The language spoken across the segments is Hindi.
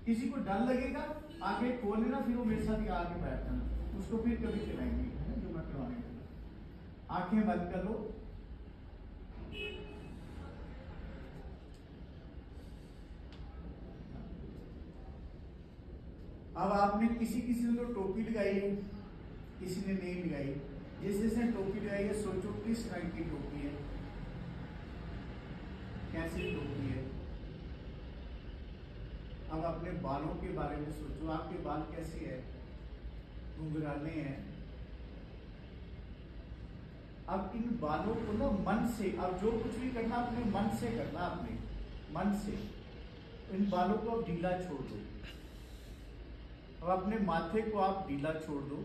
किसी को डर लगेगा आंखें खोले ना, फिर वो मेरे साथ आके बैठना, उसको फिर कभी खिलाएंगे, है ना, जो मैं खिलाने। आंखें बंद कर लो। अब आपने किसी ने तो टोपी लगाई है, किसी ने नहीं लगाई। जिस जिसने टोपी लगाई है सोचो किस रंग की टोपी है, कैसी टोपी है। अब अपने बालों के बारे में सोचो, आपके बाल कैसे हैं, घुंघराले हैं। अब इन बालों को ना मन से, अब जो कुछ भी करना अपने मन से करना, अपने मन से इन बालों को आप ढीला छोड़ दो। अब अपने माथे को आप ढीला छोड़ दो।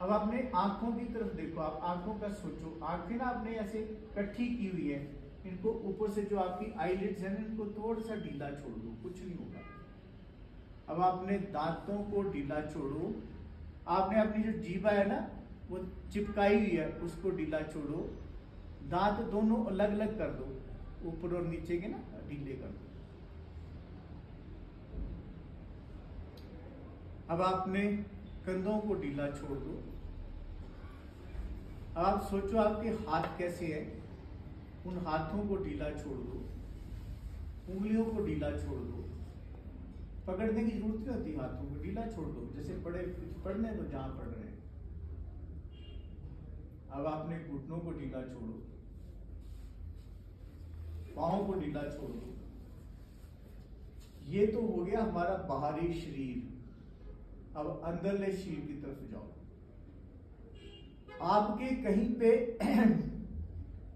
अब अपने आंखों की तरफ देखो, आप आंखों का सोचो। आंखें ना आपने ऐसे इकट्ठी की हुई है, इनको ऊपर से जो आपकी आईलिड्स है ना, इनको थोड़ा सा ढीला छोड़ दो, कुछ नहीं होगा। अब आपने दांतों को ढीला छोड़ो। आपने अपनी जो जीभा है ना वो चिपकाई हुई है, उसको ढीला छोड़ो। दांत दोनों अलग अलग कर दो, ऊपर और नीचे के ना ढीले कर दो। अब आपने कंधों को ढीला छोड़ दो। अब आप सोचो आपके हाथ कैसे है, उन हाथों को ढीला छोड़ दो। उंगलियों को ढीला छोड़ दो। पकड़ने की जरूरत नहीं होती, हाथों को ढीला छोड़ दो, जैसे पढ़ने तो जहां पढ़ रहे हैं। अब आपने घुटनों को ढीला छोड़ो, पांवों को ढीला छोड़ दो। ये तो हो गया हमारा बाहरी शरीर। अब अंदरले शरीर की तरफ जाओ। आपके कहीं पे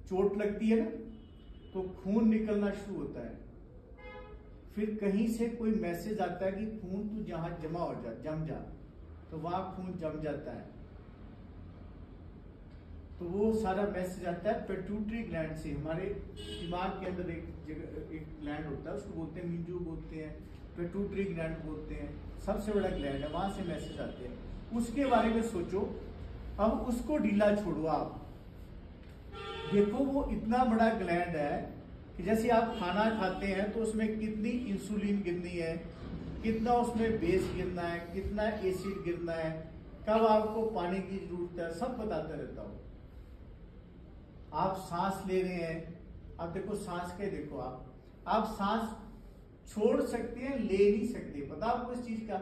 चोट लगती है ना, तो खून निकलना शुरू होता है। फिर कहीं से कोई मैसेज आता है कि खून तू जहां जमा हो जा, जम जा, तो वहां खून जम जाता है। तो वो सारा मैसेज आता है पेट्यूटरी ग्लैंड से। हमारे दिमाग के अंदर एक जगह एक ग्लैंड होता है, उसको बोलते हैं मिंजू बोलते हैं, पेट्यूटरी ग्लैंड बोलते हैं। सबसे बड़ा ग्लैंड है, वहां से मैसेज आते हैं। उसके बारे में सोचो। अब उसको ढीला छोड़ो। आप देखो वो इतना बड़ा ग्लैंड है कि जैसे आप खाना खाते हैं तो उसमें कितनी इंसुलिन गिरनी है, कितना उसमें बेस गिरना है, कितना एसिड गिरना है, कब आपको पानी की जरूरत है, सब बताता रहता हूं। आप सांस ले रहे हैं, अब देखो सांस के देखो, आप सांस छोड़ सकते हैं, ले नहीं सकते। पता आपको इस चीज का?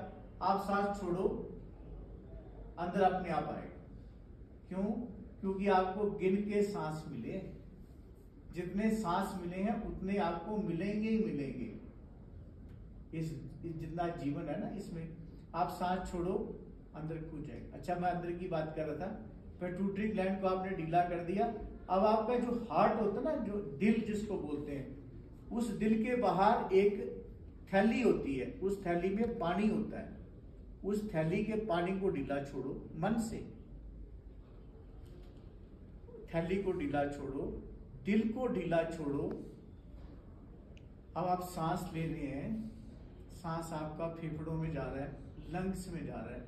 आप सांस छोड़ो, अंदर अपने आप आएगा। क्यों? क्योंकि आपको गिन के सांस मिले। जितने सांस मिले हैं उतने आपको मिलेंगे ही मिलेंगे। इस जितना जीवन है ना, इसमें आप सांस छोड़ो, अंदर कूद जाएगा। अच्छा, मैं अंदर की बात कर रहा था। पेट्यूटरी ग्लैंड को आपने ढीला कर दिया। अब आपका जो हार्ट होता है ना, जो दिल जिसको बोलते हैं, उस दिल के बाहर एक थैली होती है, उस थैली में पानी होता है। उस थैली के पानी को ढीला छोड़ो मन से। थैली को ढीला छोड़ो, दिल को ढीला छोड़ो। अब आप सांस ले रहे हैं, सांस आपका फेफड़ों में जा रहा है, लंग्स में जा रहा है।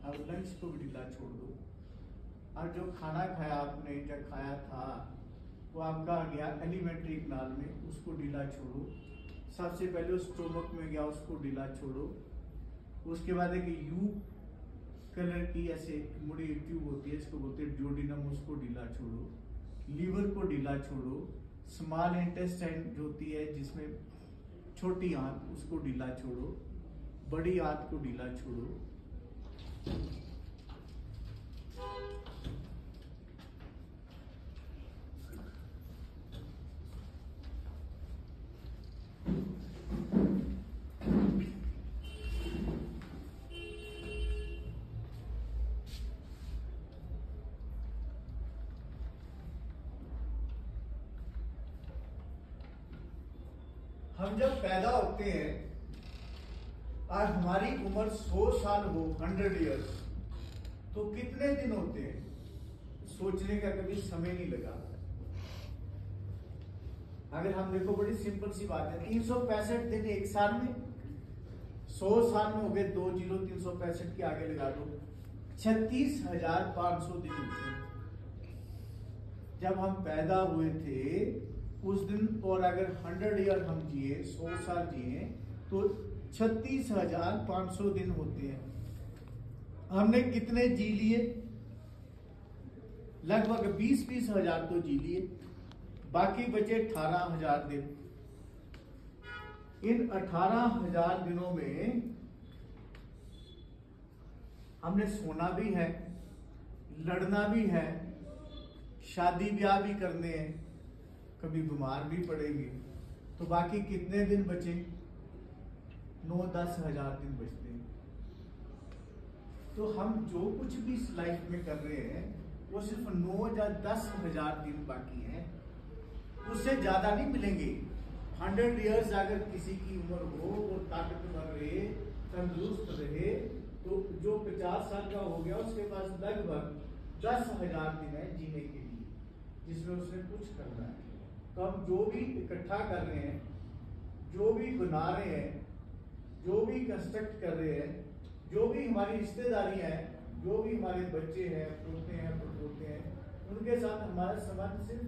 अब लंग्स को भी ढीला छोड़ दो। और जो खाना खाया आपने, जब खाया था, वो आपका गया एलिमेंट्री कनाल में, उसको ढीला छोड़ो। सबसे पहले उस स्टोमक में गया, उसको ढीला छोड़ो। उसके बाद एक यू कलर की ऐसे मुड़ी ट्यूब होती है, इसको बोलते हैं ड्यूडिनम, उसको ढीला छोड़ो। लीवर को ढीला छोड़ो। स्मॉल इंटेस्टाइन जो होती है, जिसमें छोटी आंत, उसको ढीला छोड़ो। बड़ी आंत को ढीला छोड़ो। हम जब पैदा होते हैं और हमारी उम्र 100 साल हो, 100 इयर्स, तो कितने दिन होते हैं? सोचने का कभी समय नहीं लगा। अगर हम देखो, बड़ी सिंपल सी बात है, 365 दिन एक साल में, 100 साल में हो गए 2 जीरो 365 के आगे लगा दो, 36,500 दिन होते हैं। जब हम पैदा हुए थे उस दिन, और अगर 100 ईयर हम जिए, 100 साल जिए, तो 36,500 दिन होते हैं। हमने कितने जी लिए? लगभग 20-20 हजार तो जी लिए, बाकी बचे 18,000 दिन। इन 18,000 दिनों में हमने सोना भी है, लड़ना भी है, शादी ब्याह भी करने हैं, कभी बीमार भी पड़ेंगे। तो बाकी कितने दिन बचे? 9-10 हजार दिन बचते हैं। तो हम जो कुछ भी इस लाइफ में कर रहे हैं वो सिर्फ 9 या 10 हजार दिन बाकी हैं, उससे ज्यादा नहीं मिलेंगे। 100 ईयर्स अगर किसी की उम्र हो, वो ताकतवर रहे, तंदुरुस्त रहे, तो जो 50 साल का हो गया उसके पास लगभग 10,000 दिन है जीने के लिए, जिसमें उसने कुछ करना है। तो हम जो भी इकट्ठा कर रहे हैं, जो भी बना रहे हैं, जो भी कंस्ट्रक्ट कर रहे हैं, जो भी हमारी रिश्तेदारियां हैं, जो भी हमारे बच्चे हैं, पोते हैं, पड़ोते हैं, उनके साथ हमारा संबंध सिर्फ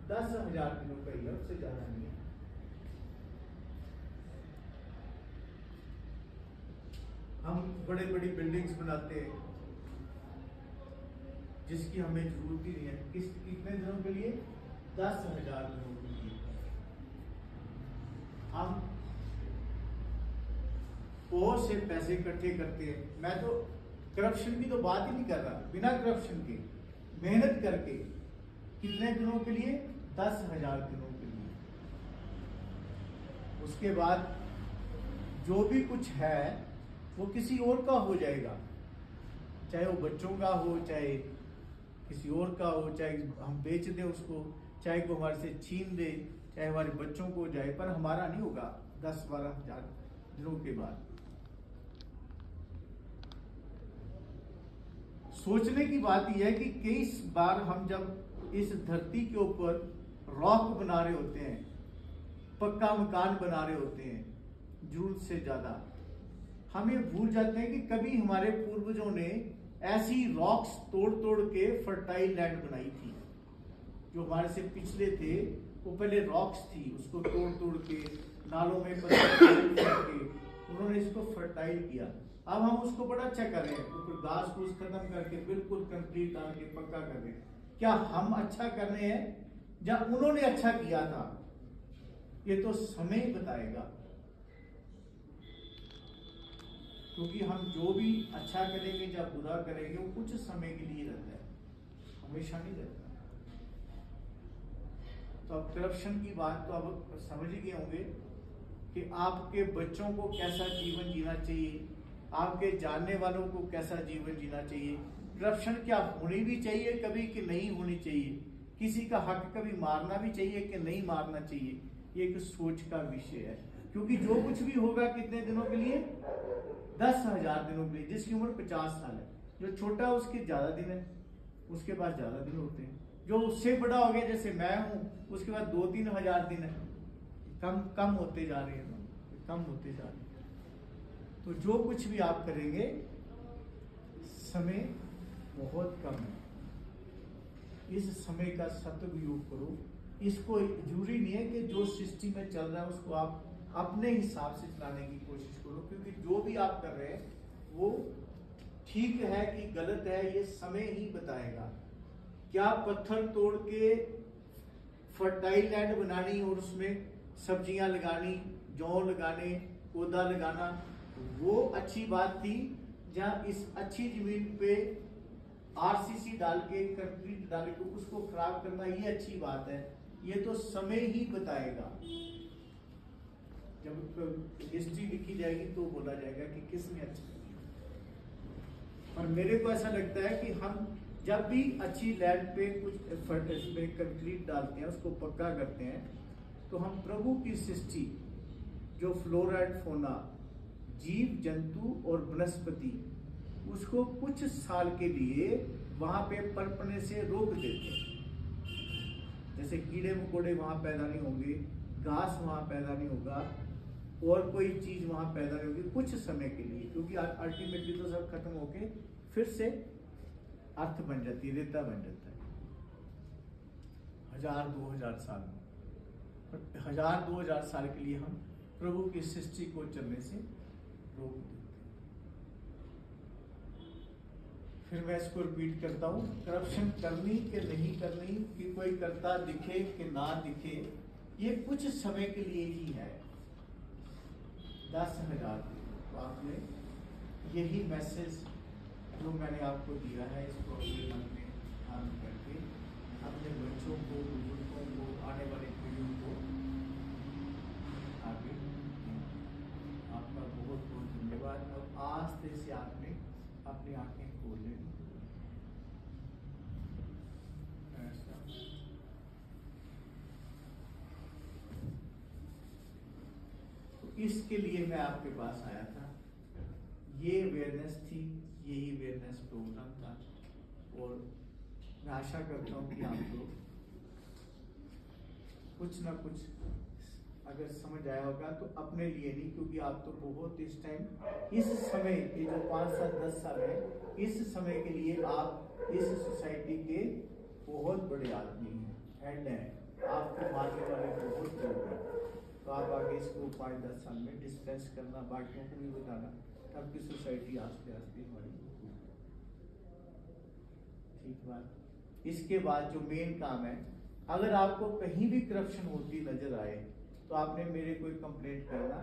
10,000 दिनों का ही है, उससे ज्यादा नहीं है। हम बड़े बड़ी बिल्डिंग्स बनाते हैं जिसकी हमें जरूरत ही नहीं है। कितने दिनों के लिए? 10,000 दिनों के लिए। हम बहुत से पैसे इकट्ठे करते हैं। मैं तो करप्शन की तो बात ही नहीं कर रहा, बिना करप्शन के मेहनत करके कितने दिनों के लिए? 10,000 दिनों के लिए। उसके बाद जो भी कुछ है वो किसी और का हो जाएगा, चाहे वो बच्चों का हो, चाहे किसी और का हो, चाहे हम बेच दें उसको, चाहे वो हमारे से छीन दे, चाहे हमारे बच्चों को जाए, पर हमारा नहीं होगा 10-12 हजार दिनों के बाद। सोचने की बात यह है कि कई बार हम जब इस धरती के ऊपर रॉक बना रहे होते हैं, पक्का मकान बना रहे होते हैं, जरूरत से ज्यादा हम ये भूल जाते हैं कि कभी हमारे पूर्वजों ने ऐसी रॉक्स तोड़ तोड़ के फर्टाइल लैंड बनाई थी। जो हमारे से पिछले थे वो पहले रॉक्स थी, उसको तोड़ तोड़ के नालों में के उन्होंने इसको फर्टाइल किया। अब हम उसको बड़ा अच्छा कर रहे हैं, ऊपर घास फूस खत्म करके बिल्कुल कंक्रीट डाल के पक्का कर रहे हैं। क्या हम अच्छा कर रहे हैं या उन्होंने अच्छा किया था? ये तो समय बताएगा, क्योंकि हम जो भी अच्छा करेंगे या बुरा करेंगे वो कुछ समय के लिए रहता है, हमेशा नहीं रहता। तो अब करप्शन की बात तो अब समझ ही गए होंगे कि आपके बच्चों को कैसा जीवन जीना चाहिए, आपके जानने वालों को कैसा जीवन जीना चाहिए। करप्शन क्या होनी भी चाहिए कभी कि नहीं होनी चाहिए, किसी का हक कभी मारना भी चाहिए कि नहीं मारना चाहिए, ये एक सोच का विषय है। क्योंकि जो कुछ भी होगा कितने दिनों के लिए? 10,000 दिनों के लिए। जिसकी उम्र 50 साल है, जो छोटा है उसके ज्यादा दिन है, उसके पास ज्यादा दिन होते हैं। जो उससे बड़ा हो गया, जैसे मैं हूं, उसके बाद 2-3 हजार दिन है, कम होते जा रहे हैं, कम होते जा रहे हैं। तो जो कुछ भी आप करेंगे, समय बहुत कम है, इस समय का सदुपयोग करो। इसको जरूरी नहीं है कि जो सृष्टि में चल रहा है उसको आप अपने हिसाब से चलाने की कोशिश करो, क्योंकि जो भी आप कर रहे हैं वो ठीक है कि गलत है ये समय ही बताएगा। क्या पत्थर तोड़ के फर्टाइल लैंड बनानी और उसमें सब्जियां लगानी, जौ लगाने, पौधा लगाना, वो अच्छी बात थी? जहां इस अच्छी जमीन पे आरसीसी डाल के, कंक्रीट डाल के उसको खराब करना, ये अच्छी बात है? ये तो समय ही बताएगा। जब हिस्ट्री लिखी जाएगी तो बोला जाएगा कि किसने अच्छा किया। और मेरे को ऐसा लगता है कि हम जब भी अच्छी लैंड पे कुछ में कंक्रीट डालते हैं, उसको पक्का करते हैं, तो हम प्रभु की सृष्टि, जो फ्लोरा एंड फौना, जीव जंतु और वनस्पति, उसको कुछ साल के लिए वहां पे पनपने से रोक देते हैं। जैसे कीड़े मकोड़े वहां पैदा नहीं होंगे, घास वहां पैदा नहीं होगा, और कोई चीज वहां पैदा नहीं होगी कुछ समय के लिए, क्योंकि अल्टीमेटली तो सब खत्म होके फिर से अर्थ बन जाती है, रेता बन जाता है 1000-2000 साल में। 1000-2000 साल के लिए हम प्रभु की सृष्टि को चलने से रोक देते हैं। फिर मैं इसको रिपीट करता हूँ, करप्शन करनी कि नहीं करनी, कि कोई करता दिखे कि ना दिखे, ये कुछ समय के लिए ही है। 10,000 तो आपने यही मैसेज जो मैंने आपको दिया है, इसको अपने मन में ध्यान करके अपने बच्चों को, बुजुर्गों को, आने वाले पीढ़ियों को आगे। आपका बहुत बहुत धन्यवाद। और आज से आपने अपनी आंखें खोल लेनी। तो इसके लिए मैं आपके पास आया था, ये अवेयरनेस थी, यही अवेयरनेस प्रोग्राम था। और मैं आशा करता हूँ कि आप लोग कुछ ना कुछ अगर समझ आया होगा तो अपने लिए नहीं, क्योंकि आप तो बहुत इस टाइम, इस समय, ये जो 5 साल 10 साल है, इस समय के लिए आप इस सोसाइटी के बहुत बड़े आदमी हैं, हेड हैं, आपको मारने वाले बहुत लोग हैं। तो आप आगे इसको 5-10 साल में डिस्कस करना, बाकियों को भी बताना, तब की सोसाइटी आस्ते आस्ते हमारी। ठीक बात। इसके बाद जो मेन काम है, अगर आपको कहीं भी करप्शन होती नजर आए तो आपने मेरे कोई कंप्लेंट करना,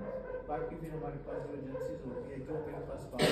बाकी फिर हमारे पास जो एजेंसीज होती है, जो मेरे पास बात